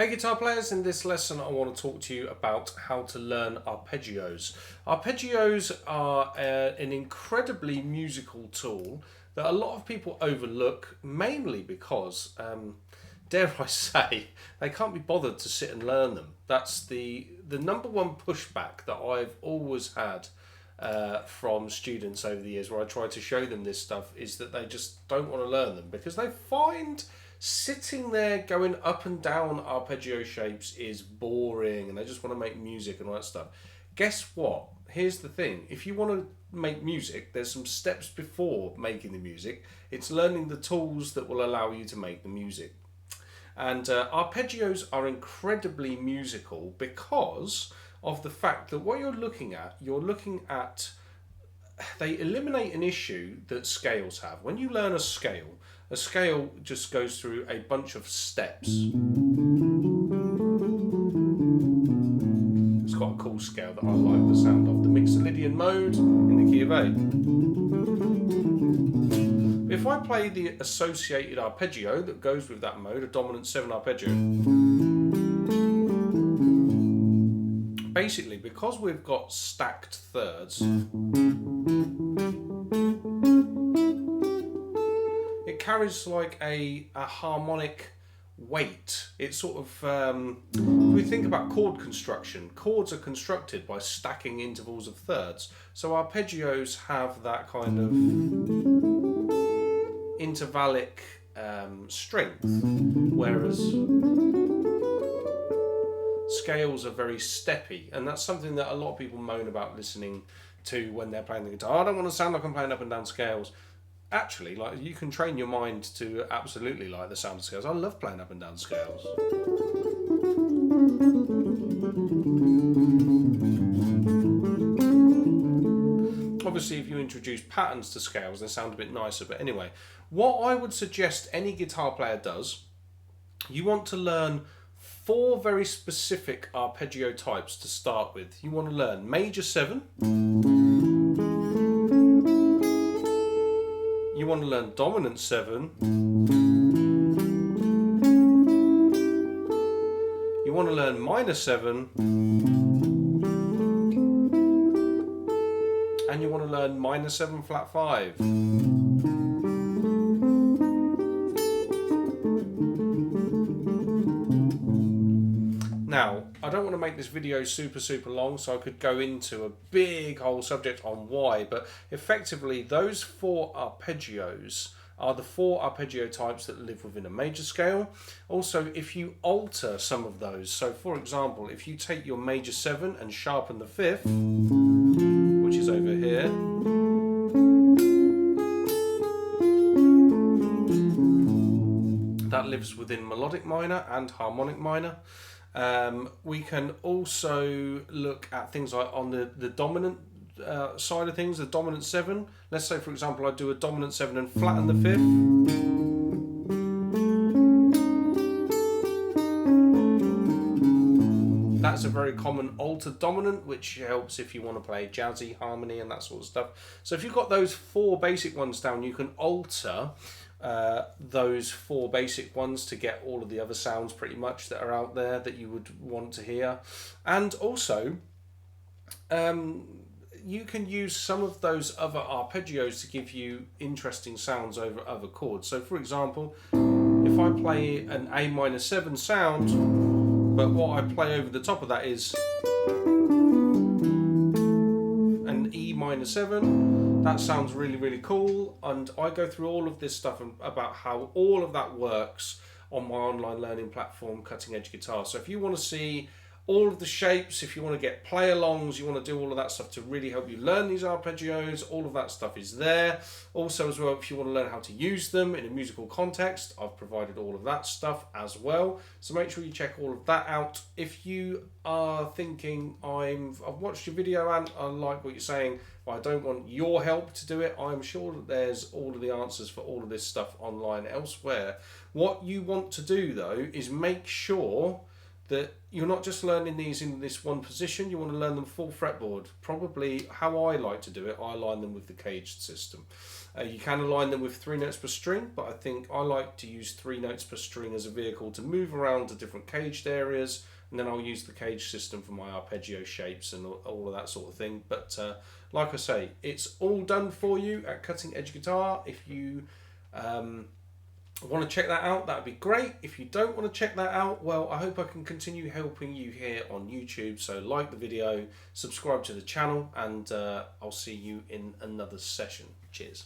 Hey guitar players, in this lesson I want to talk to you about how to learn arpeggios. Arpeggios are an incredibly musical tool that a lot of people overlook, mainly because, dare I say, they can't be bothered to sit and learn them. That's the number one pushback that I've always had from students over the years, where I try to show them this stuff, is that they just don't want to learn them because they find sitting there going up and down arpeggio shapes is boring and they just want to make music and all that stuff. Guess what? Here's the thing. If you want to make music, there's some steps before making the music. It's learning the tools that will allow you to make the music. And arpeggios are incredibly musical because of the fact that what you're looking at, they eliminate an issue that scales have. When you learn a scale just goes through a bunch of steps. It's got a cool scale that I like the sound of. The Mixolydian mode in the key of A. If I play the associated arpeggio that goes with that mode, a dominant 7 arpeggio, basically because we've got stacked thirds, it carries like a harmonic weight. It's sort of, if we think about chord construction, chords are constructed by stacking intervals of thirds. So arpeggios have that kind of intervallic strength, whereas scales are very steppy, and that's something that a lot of people moan about listening to when they're playing the guitar. I don't want to sound like I'm playing up and down scales. Actually, like, you can train your mind to absolutely like the sound of scales. I love playing up and down scales. Obviously, if you introduce patterns to scales, they sound a bit nicer. But anyway, what I would suggest any guitar player does, you want to learn 4 very specific arpeggio types to start with. You want to learn major 7. You want to learn dominant 7. You want to learn minor 7. And you want to learn minor 7 flat 5. Now, I don't want to make this video super long, so I could go into a big whole subject on why, but effectively those 4 arpeggios are the 4 arpeggio types that live within a major scale. Also, if you alter some of those, so for example, if you take your major 7 and sharpen the 5th, which is over here, that lives within melodic minor and harmonic minor. We can also look at things like on the dominant side of things, the dominant 7. Let's say, for example, I do a dominant 7 and flatten the 5th. That's a very common altered dominant, which helps if you want to play jazzy, harmony and that sort of stuff. So if you've got those 4 basic ones down, you can alter those 4 basic ones to get all of the other sounds pretty much that are out there that you would want to hear. And also you can use some of those other arpeggios to give you interesting sounds over other chords. So for example, if I play an A minor 7 sound, but what I play over the top of that is an E minor 7, that sounds really cool, and I go through all of this stuff about how all of that works on my online learning platform, Cutting Edge Guitar. So if you want to see all of the shapes, if you want to get play-alongs, you want to do all of that stuff to really help you learn these arpeggios, all of that stuff is there. Also as well, if you want to learn how to use them in a musical context, I've provided all of that stuff as well. So make sure you check all of that out. If you are thinking, I've watched your video and I like what you're saying, but I don't want your help to do it, I'm sure that there's all of the answers for all of this stuff online elsewhere. What you want to do though is make sure that you're not just learning these in this one position, you want to learn them full fretboard. Probably how I like to do it, I align them with the caged system. You can align them with 3 notes per string, but I think I like to use 3 notes per string as a vehicle to move around to different caged areas, and then I'll use the cage system for my arpeggio shapes and all of that sort of thing. But like I say, it's all done for you at Cutting Edge Guitar. If you want to check that out, that'd be great. If you don't want to check that out, well, I hope I can continue helping you here on YouTube. So like the video, subscribe to the channel, and I'll see you in another session. Cheers.